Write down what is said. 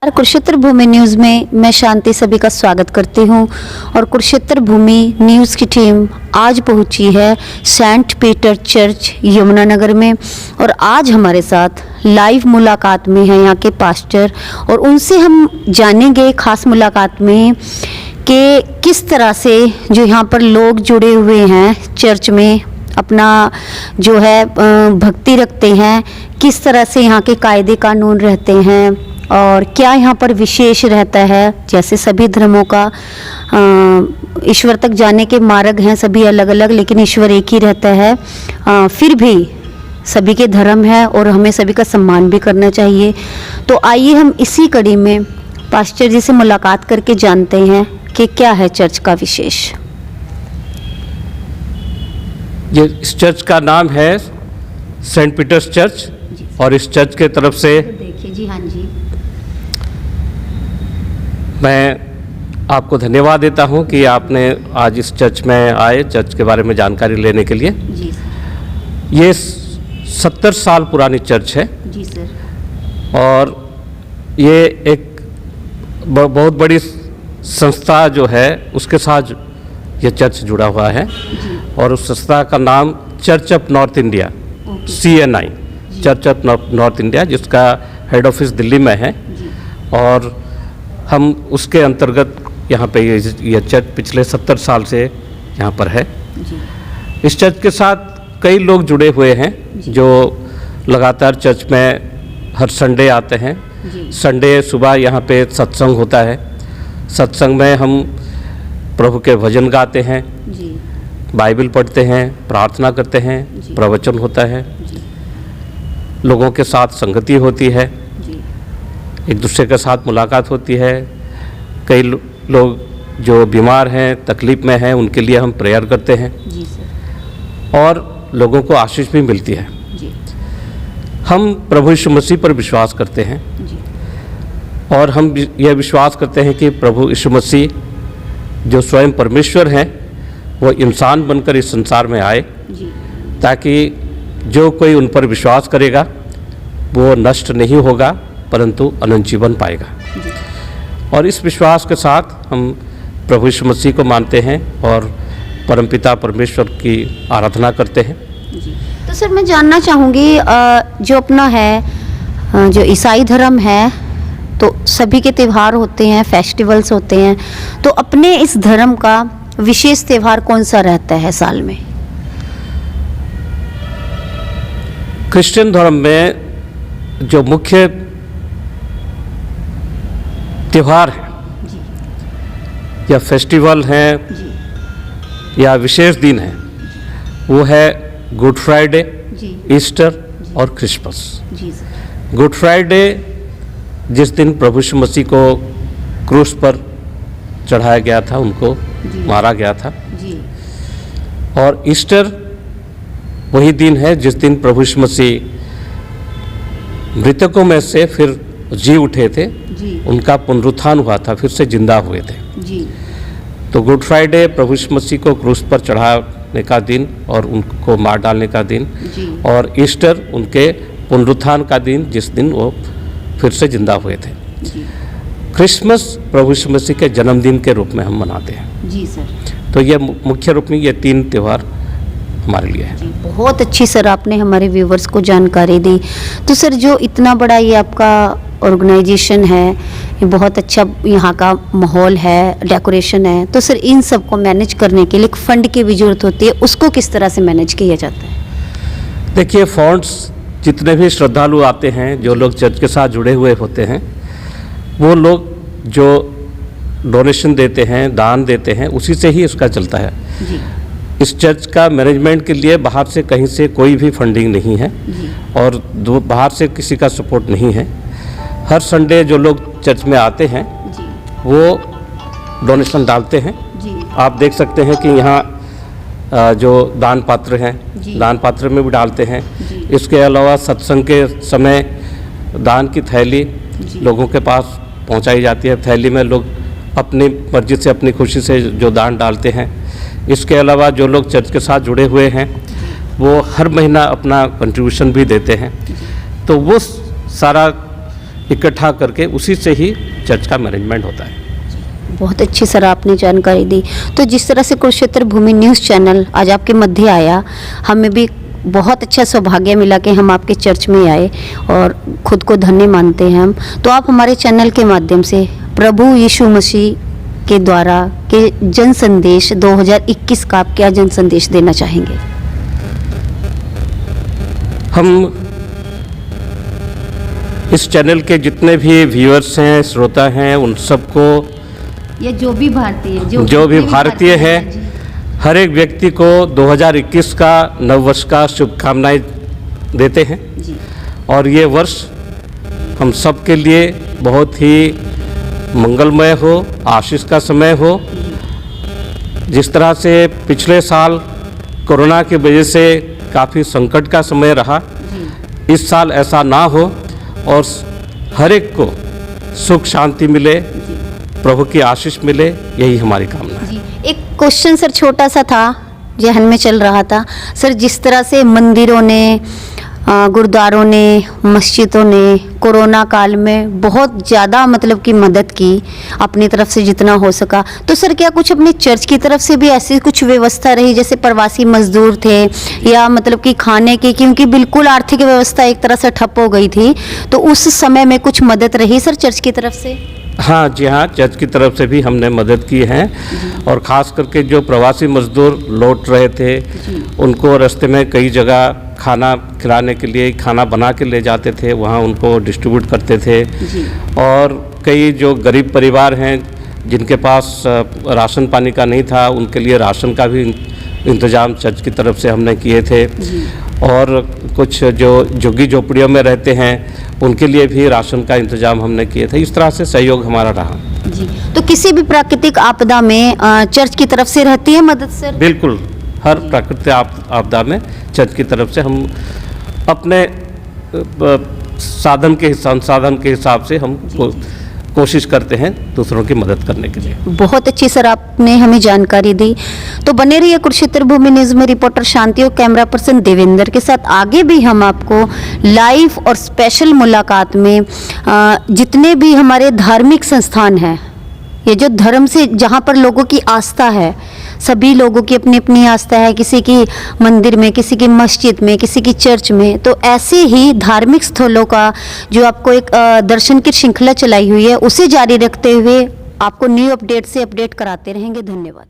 कुरुक्षेत्र भूमि news में मैं शांति सभी का स्वागत करती हूं और कुरुक्षेत्र भूमि न्यूज़ की टीम आज पहुंची है सेंट पीटर चर्च यमुनानगर में और आज हमारे साथ लाइव मुलाकात में है यहाँ के पास्टर और उनसे हम जानेंगे खास मुलाकात में कि किस तरह से जो यहाँ पर लोग जुड़े हुए हैं चर्च में अपना जो है भक्ति रखते हैं, किस तरह से यहाँ के कायदे कानून रहते हैं और क्या यहाँ पर विशेष रहता है। जैसे सभी धर्मों का ईश्वर तक जाने के मार्ग हैं सभी अलग अलग, लेकिन ईश्वर एक ही रहता है। फिर भी सभी के धर्म है और हमें सभी का सम्मान भी करना चाहिए। तो आइए हम इसी कड़ी में पास्टर जी से मुलाकात करके जानते हैं कि क्या है चर्च का विशेष। ये इस चर्च का नाम है सेंट पीटर्स चर्च और इस चर्च के तरफ से देखिए जी। हाँ जी, मैं आपको धन्यवाद देता हूं कि आपने आज इस चर्च में आए, चर्च के बारे में जानकारी लेने के लिए। जी सर। ये 70 साल पुरानी चर्च है। जी सर। और ये एक बहुत बड़ी संस्था जो है उसके साथ ये चर्च जुड़ा हुआ है और उस संस्था का नाम church of north India CNI, church of north India, जिसका हेड ऑफिस दिल्ली में है। और हम उसके अंतर्गत यहाँ पे ये चर्च पिछले 70 साल से यहाँ पर है। इस चर्च के साथ कई लोग जुड़े हुए हैं जो लगातार चर्च में हर संडे आते हैं। संडे सुबह यहाँ पे सत्संग होता है। सत्संग में हम प्रभु के भजन गाते हैं, बाइबल पढ़ते हैं, प्रार्थना करते हैं, प्रवचन होता है, लोगों के साथ संगति होती है, एक दूसरे के साथ मुलाकात होती है। कई लोग जो बीमार हैं, तकलीफ़ में हैं, उनके लिए हम प्रेयर करते हैं और लोगों को आशीष भी मिलती है। हम प्रभु यीशु मसीह पर विश्वास करते हैं और हम यह विश्वास करते हैं कि प्रभु यीशु मसीह जो स्वयं परमेश्वर हैं वो इंसान बनकर इस संसार में आए ताकि जो कोई उन पर विश्वास करेगा वो नष्ट नहीं होगा परंतु अनंत जीवन पाएगा। और इस विश्वास के साथ हम प्रभु यीशु मसीह को मानते हैं और परमपिता परमेश्वर की आराधना करते हैं। तो सर मैं जानना चाहूँगी जो अपना है जो ईसाई धर्म है तो सभी के त्यौहार होते हैं, फेस्टिवल्स होते हैं, तो अपने इस धर्म का विशेष त्यौहार कौन सा रहता है साल में? क्रिश्चियन धर्म में जो मुख्य त्यौहार है या फेस्टिवल हैं या विशेष दिन है वो है गुड फ्राइडे, ईस्टर और क्रिसमस। गुड फ्राइडे जिस दिन प्रभु यीशु मसीह को क्रूस पर चढ़ाया गया था, उनको मारा गया था। और ईस्टर वही दिन है जिस दिन प्रभु यीशु मसीह मृतकों में से फिर जी उठे थे, उनका पुनरुत्थान हुआ था, फिर से जिंदा हुए थे। तो गुड फ्राइडे प्रभु यीशु मसीह को क्रूस पर चढ़ाने का दिन और उनको मार डालने का दिन, और ईस्टर उनके पुनरुत्थान का दिन जिस दिन वो फिर से जिंदा हुए थे। क्रिसमस प्रभु यीशु मसीह के जन्मदिन के रूप में हम मनाते हैं। जी सर। तो ये मुख्य रूप में ये 3 त्यौहार हमारे लिए है। बहुत अच्छी सर आपने हमारे व्यूवर्स को जानकारी दी। तो सर जो इतना बड़ा ये आपका ऑर्गेनाइजेशन है, ये बहुत अच्छा यहाँ का माहौल है, डेकोरेशन है, तो सर इन सब को मैनेज करने के लिए एक फंड की भी जरूरत होती है, उसको किस तरह से मैनेज किया जाता है? देखिए, फंड्स जितने भी श्रद्धालु आते हैं, जो लोग चर्च के साथ जुड़े हुए होते हैं, वो लोग जो डोनेशन देते हैं, दान देते हैं, उसी से ही इसका चलता है। इस चर्च का मैनेजमेंट के लिए बाहर से कहीं से कोई भी फंडिंग नहीं है और बाहर से किसी का सपोर्ट नहीं है। हर संडे जो लोग चर्च में आते हैं वो डोनेशन डालते हैं। आप देख सकते हैं कि यहाँ जो दान पात्र हैं, दान पात्र में भी डालते हैं। इसके अलावा सत्संग के समय दान की थैली लोगों के पास पहुंचाई जाती है। थैली में लोग अपनी मर्जी से, अपनी खुशी से जो दान डालते हैं। इसके अलावा जो लोग चर्च के साथ जुड़े हुए हैं वो हर महीना अपना कंट्रीब्यूशन भी देते हैं। तो वो सारा इकट्ठा करके उसी से ही चर्च का मैनेजमेंट होता है। बहुत अच्छी सर आपने जानकारी दी। तो जिस तरह से कुरुक्षेत्र भूमि न्यूज़ चैनल आज आपके मध्य आया, हमें भी बहुत अच्छा सौभाग्य मिला कि हम आपके चर्च में आए और खुद को धन्य मानते हैं हम। तो आप हमारे चैनल के माध्यम से प्रभु यीशु मसीह के द्वारा के जन संदेश 2021 का आप क्या जन संदेश देना चाहेंगे? हम इस चैनल के जितने भी व्यूअर्स हैं, श्रोता हैं, उन सबको, या जो भी भारतीय जो भी भारतीय हैं, हर एक व्यक्ति को 2021 का नववर्ष का शुभकामनाएं देते हैं। जी। और ये वर्ष हम सब के लिए बहुत ही मंगलमय हो, आशीष का समय हो। जिस तरह से पिछले साल कोरोना की वजह से काफ़ी संकट का समय रहा, इस साल ऐसा ना हो और हर एक को सुख शांति मिले, प्रभु की आशीष मिले, यही हमारी कामना है। एक क्वेश्चन सर छोटा सा था, जहन में चल रहा था सर, जिस तरह से मंदिरों ने, गुरुद्वारों ने, मस्जिदों ने कोरोना काल में बहुत ज़्यादा मतलब कि मदद की अपनी तरफ से जितना हो सका, तो सर क्या कुछ अपने चर्च की तरफ से भी ऐसी कुछ व्यवस्था रही, जैसे प्रवासी मजदूर थे या मतलब कि खाने की, क्योंकि बिल्कुल आर्थिक व्यवस्था एक तरह से ठप हो गई थी, तो उस समय में कुछ मदद रही सर चर्च की तरफ से? हाँ जी हाँ, चर्च की तरफ से भी हमने मदद की है। और ख़ास करके जो प्रवासी मजदूर लौट रहे थे, उनको रास्ते में कई जगह खाना खिलाने के लिए खाना बना के ले जाते थे, वहाँ उनको डिस्ट्रीब्यूट करते थे। और कई जो गरीब परिवार हैं जिनके पास राशन पानी का नहीं था, उनके लिए राशन का भी इंतज़ाम चर्च की तरफ से हमने किए थे। और कुछ जो झुग्गी झोपड़ियों में रहते हैं, उनके लिए भी राशन का इंतजाम हमने किए थे। इस तरह से सहयोग हमारा रहा जी। तो किसी भी प्राकृतिक आपदा में चर्च की तरफ से रहती है मदद सर? बिल्कुल, हर प्राकृतिक आपदा में चर्च की तरफ से हम अपने संसाधन के हिसाब से हम कोशिश करते हैं दूसरों की मदद करने के लिए। बहुत अच्छी सर आपने हमें जानकारी दी। तो बने रहिए कुरुक्षेत्र भूमि न्यूज़ में रिपोर्टर शांति और कैमरा पर्सन देवेंद्र के साथ। आगे भी हम आपको लाइव और स्पेशल मुलाकात में जितने भी हमारे धार्मिक संस्थान हैं, ये जो धर्म से जहाँ पर लोगों की आस्था है, सभी लोगों की अपनी अपनी आस्था है, किसी की मंदिर में, किसी की मस्जिद में, किसी की चर्च में, तो ऐसे ही धार्मिक स्थलों का जो आपको एक दर्शन की श्रृंखला चलाई हुई है, उसे जारी रखते हुए आपको न्यू अपडेट से अपडेट कराते रहेंगे। धन्यवाद।